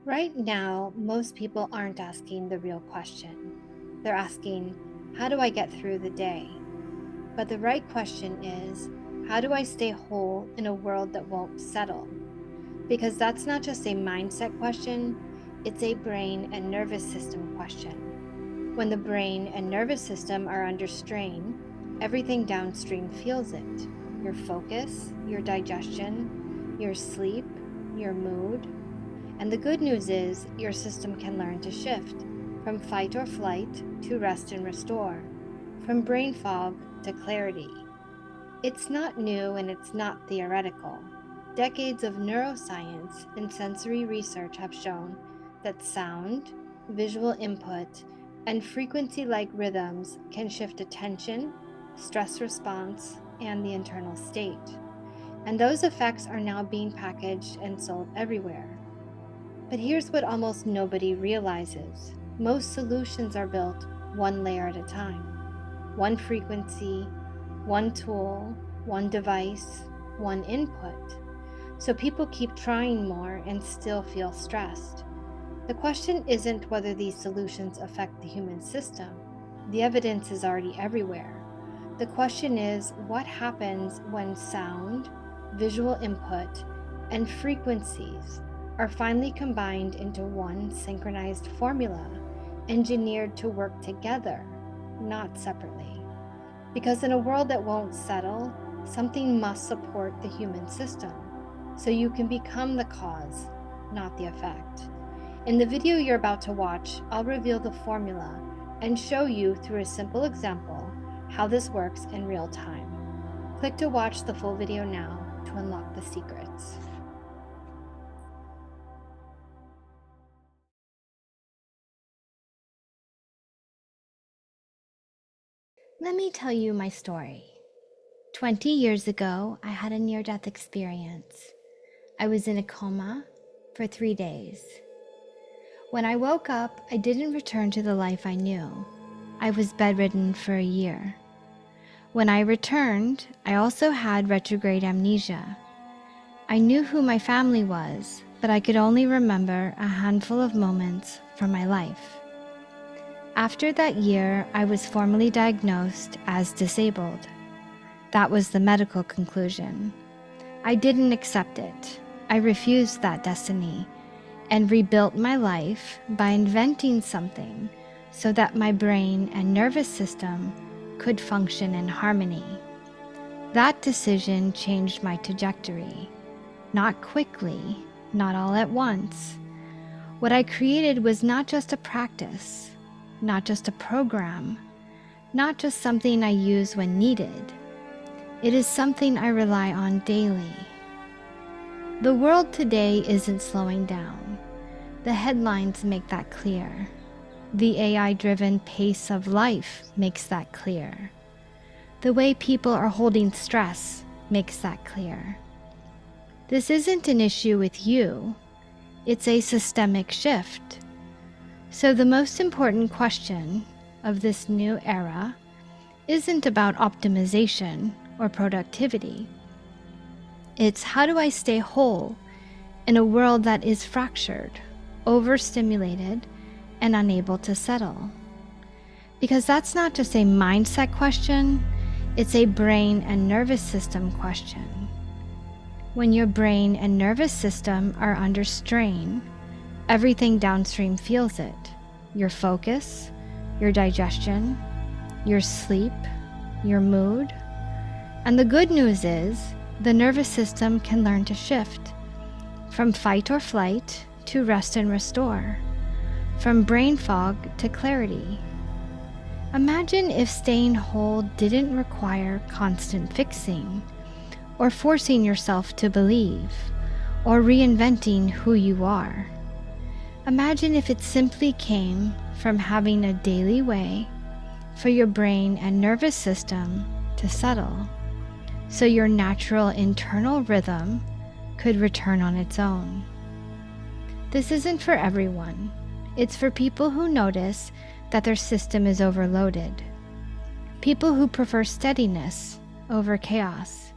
Right now, most people aren't asking the real question. They're asking, how do I get through the day? But the right question is, how do I stay whole in a world that won't settle? Because that's not just a mindset question, it's a brain and nervous system question. When the brain and nervous system are under strain, everything downstream feels it. Your focus, your digestion, your sleep, your mood. And the good news is your system can learn to shift from fight or flight to rest and restore, from brain fog to clarity. It's not new and it's not theoretical. Decades of neuroscience and sensory research have shown that sound, visual input, and frequency like rhythms can shift attention, stress response, and the internal state. And those effects are now being packaged and sold everywhere. But here's what almost nobody realizes: most solutions are built one layer at a time, one frequency, one tool, one device, one input. So people keep trying more and still feel stressed. The question isn't whether these solutions affect the human system. The evidence is already everywhere. The question is, what happens when sound, visual input, and frequencies are finally combined into one synchronized formula, engineered to work together, not separately? Because in a world that won't settle, something must support the human system, so you can become the cause, not the effect. In the video you're about to watch, I'll reveal the formula and show you through a simple example how this works in real time. Click to watch the full video now to unlock the secrets. Let me tell you my story. 20 years ago, I had a near-death experience. I was in a coma for 3 days. When I woke up, I didn't return to the life I knew. I was bedridden for a year. When I returned, I also had retrograde amnesia. I knew who my family was, but I could only remember a handful of moments from my life. After that year, I was formally diagnosed as disabled. That was the medical conclusion. I didn't accept it. I refused that destiny and rebuilt my life by inventing something so that my brain and nervous system could function in harmony. That decision changed my trajectory. Not quickly, not all at once. What I created was not just a practice, not just a program, not just something I use when needed. It is something I rely on daily. The world today isn't slowing down. The headlines make that clear. The AI-driven pace of life makes that clear. The way people are holding stress makes that clear. This isn't an issue with you. It's a systemic shift. So the most important question of this new era isn't about optimization or productivity. It's how do I stay whole in a world that is fractured, overstimulated, and unable to settle? Because that's not just a mindset question, it's a brain and nervous system question. When your brain and nervous system are under strain, everything downstream feels it. Your focus, your digestion, your sleep, your mood. And the good news is, the nervous system can learn to shift from fight or flight to rest and restore, from brain fog to clarity. Imagine if staying whole didn't require constant fixing, or forcing yourself to believe, or reinventing who you are. Imagine if it simply came from having a daily way for your brain and nervous system to settle, so your natural internal rhythm could return on its own. This isn't for everyone. It's for people who notice that their system is overloaded, people who prefer steadiness over chaos,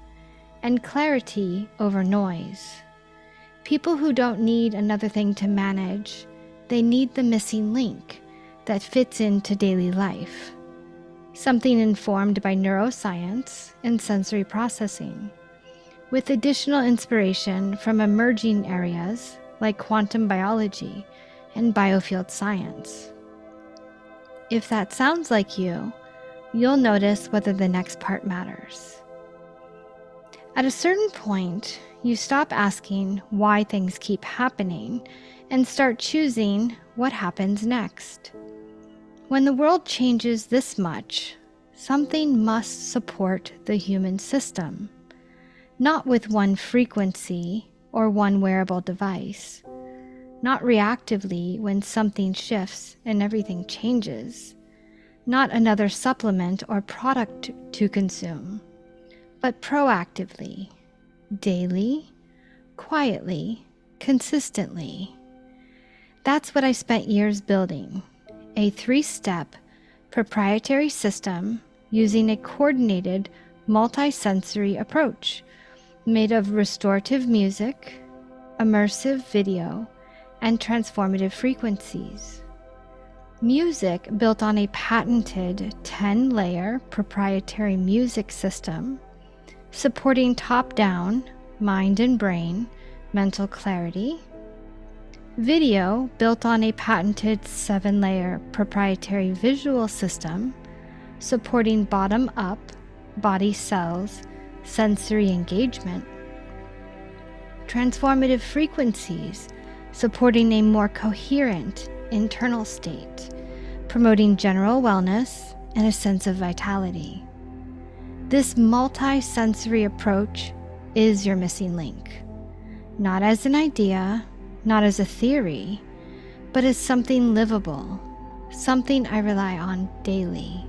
and clarity over noise, People who don't need another thing to manage, they need the missing link that fits into daily life. Something informed by neuroscience and sensory processing, with additional inspiration from emerging areas like quantum biology and biofield science. If that sounds like you, you'll notice whether the next part matters. At a certain point, you stop asking why things keep happening and start choosing what happens next. When the world changes this much, something must support the human system, not with one frequency or one wearable device, not reactively when something shifts and everything changes, not another supplement or product to consume, but proactively, daily, quietly, consistently. That's what I spent years building, a 3-step proprietary system using a coordinated multi-sensory approach made of restorative music, immersive video, and transformative frequencies. Music built on a patented 10-layer proprietary music system, supporting top-down, mind and brain, mental clarity. Video built on a patented 7-layer proprietary visual system, supporting bottom-up, body cells, sensory engagement. Transformative frequencies, supporting a more coherent internal state, promoting general wellness and a sense of vitality. This multi-sensory approach is your missing link, not as an idea, not as a theory, but as something livable, something I rely on daily.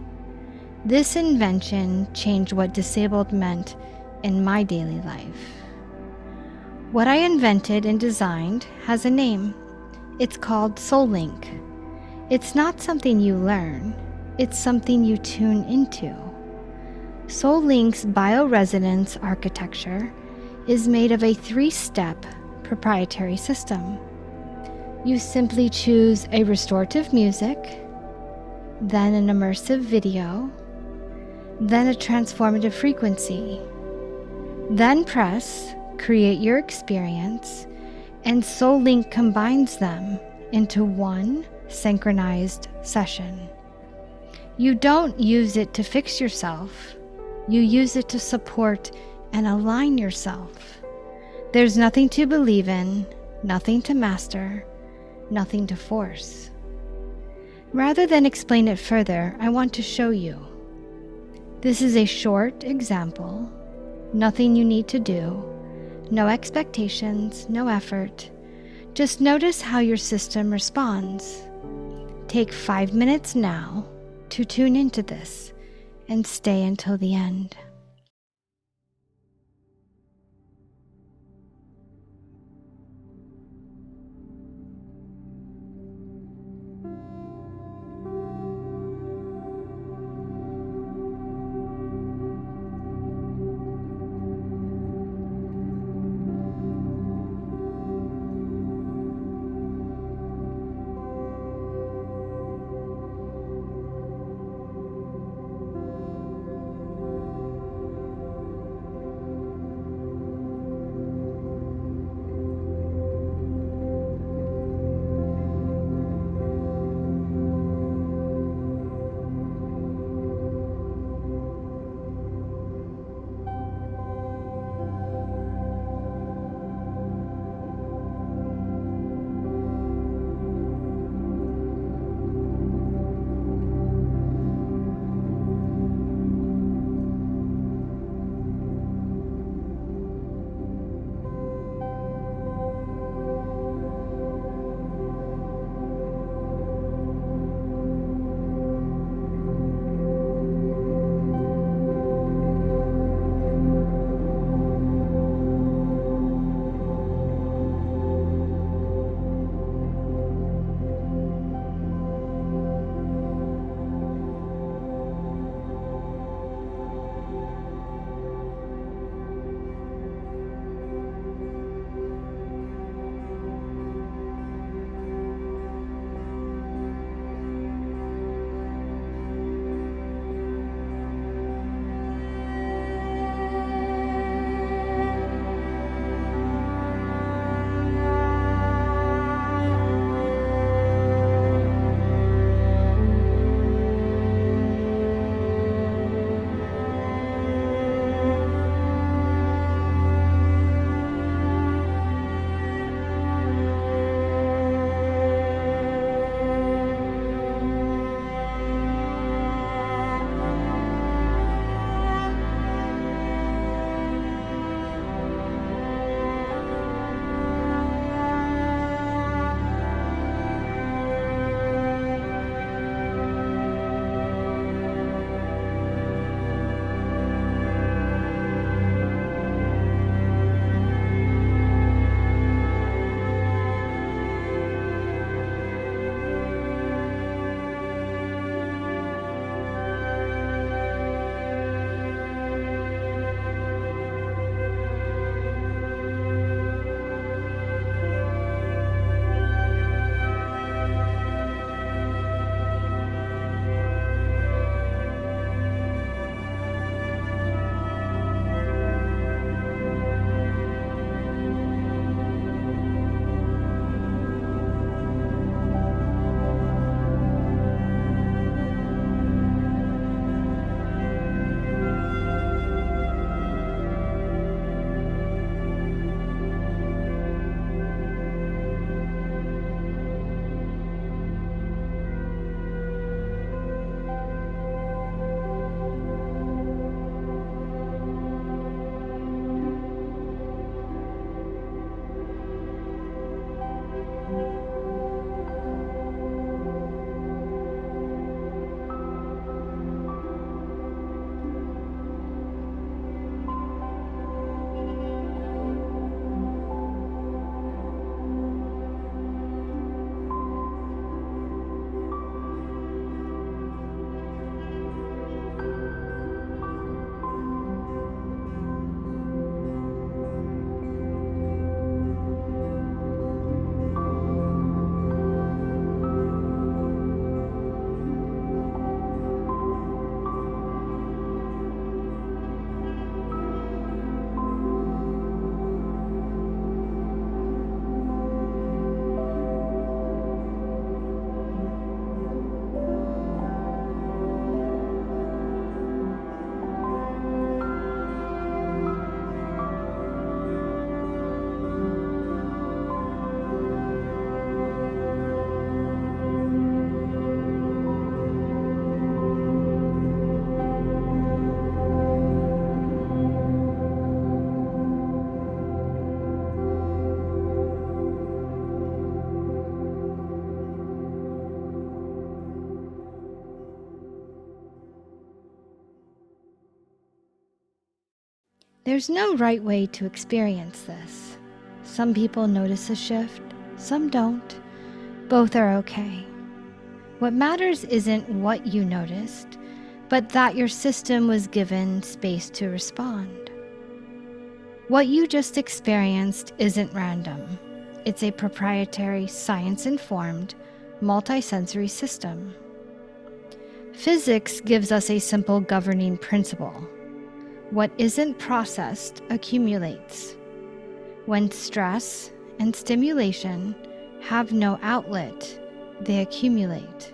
This invention changed what disabled meant in my daily life. What I invented and designed has a name. It's called SoulLink. It's not something you learn, it's something you tune into. SoulLink's bioresonance architecture is made of a 3-step proprietary system. You simply choose a restorative music, then an immersive video, then a transformative frequency. Then press Create Your Experience, and SoulLink combines them into one synchronized session. You don't use it to fix yourself. You use it to support and align yourself. There's nothing to believe in, nothing to master, nothing to force. Rather than explain it further, I want to show you. This is a short example, nothing you need to do, no expectations, no effort. Just notice how your system responds. Take 5 minutes now to tune into this and stay until the end. There's no right way to experience this. Some people notice a shift, some don't. Both are okay. What matters isn't what you noticed, but that your system was given space to respond. What you just experienced isn't random. It's a proprietary, science-informed, multisensory system. Physics gives us a simple governing principle. What isn't processed accumulates. When stress and stimulation have no outlet, they accumulate.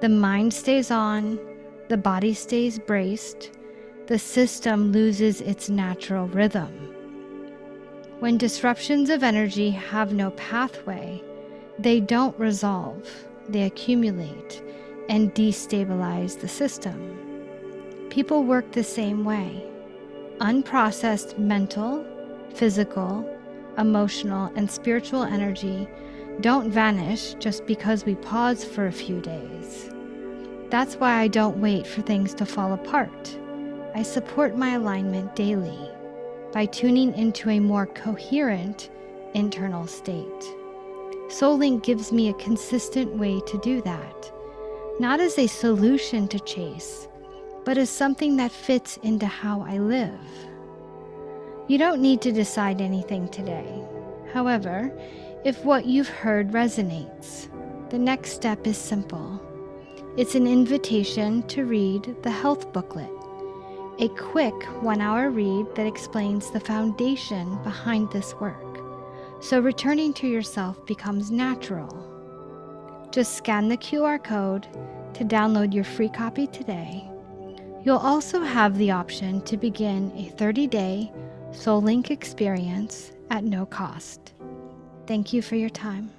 The mind stays on, the body stays braced, the system loses its natural rhythm. When disruptions of energy have no pathway, they don't resolve, they accumulate and destabilize the system. People work the same way. Unprocessed mental, physical, emotional, and spiritual energy don't vanish just because we pause for a few days. That's why I don't wait for things to fall apart. I support my alignment daily by tuning into a more coherent internal state. SoulLink gives me a consistent way to do that, not as a solution to chase, but as something that fits into how I live. You don't need to decide anything today. However, if what you've heard resonates, the next step is simple. It's an invitation to read the health booklet, a quick 1-hour read that explains the foundation behind this work, so returning to yourself becomes natural. Just scan the QR code to download your free copy today. You'll also have the option to begin a 30-day SoulLink experience at no cost. Thank you for your time.